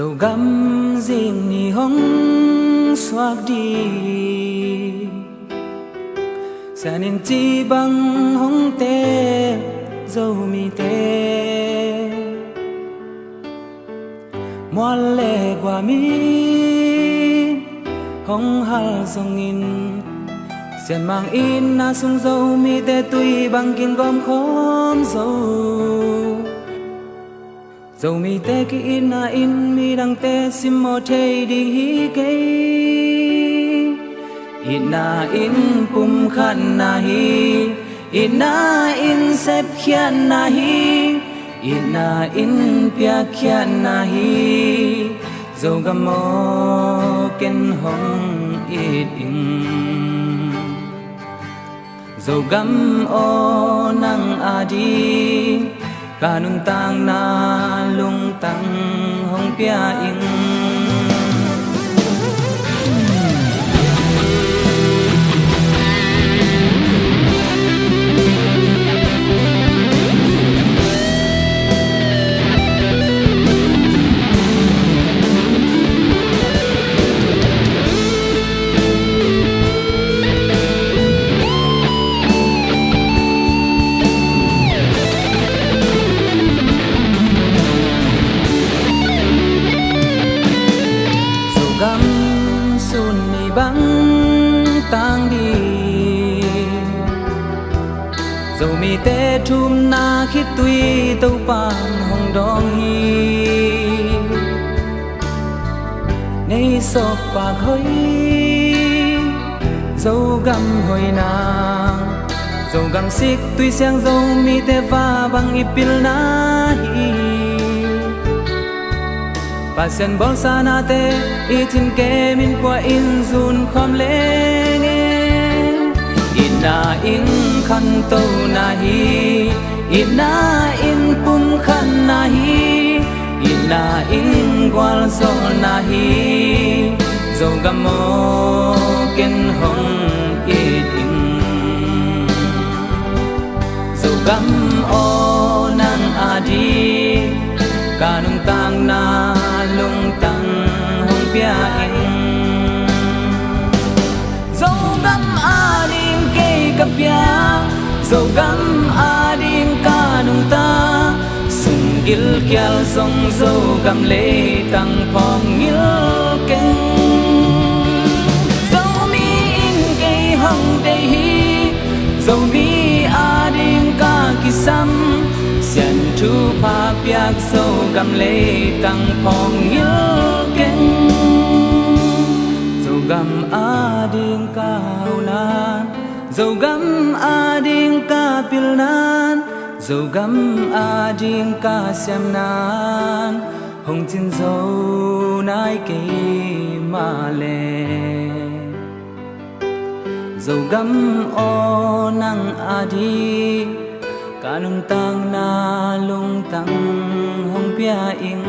dầu găm riêng ni hong xoạc đi sa nên chi bằng hong tê dầu mi tê mua lệ qua mi hong hal song in sen mang in na sung dầu mi tê tùy bằng kinh gom khóm dầu mi tê ki in na in mi đăng tê sim mô thê đi hi kê in na in pum khan na hi in na in sep khian na hi in na in pia khian na hi dầu gam mô ken hong it in dầu gam o nang adi kanung tang na lung tang hong pia in tang đi dầu mi tê chum na khít tuy tâu pan hong dong hi nay sop bạc hoi dầu gam hoi na dầu gam xích tuy sang dầu mi tê va bằng ipil na hi pasien bol sana te itin ke min qua in zun khom leng ina in khan to na hi ina in pum khan na hi ina in gwal zo na hi zo gam mo ken hong it in zo gam o nang adi kanung tang na lung tang hong pia in dầu gam ading ke kapya dầu gam ading kanung ta sung gil kyal song dầu gam le tang phong ngil ken dầu mi in ke hong de hi dầu mi ading ka kisam sian thu pa piak dầu gam le tang phong ngil ken dầu gam ading ka unan dầu gam ading ka pilnan dầu gam ading ka siam nan hong chin dầu nai ke ma le dầu gam o nang adi kanung tang na lung tang hong pia in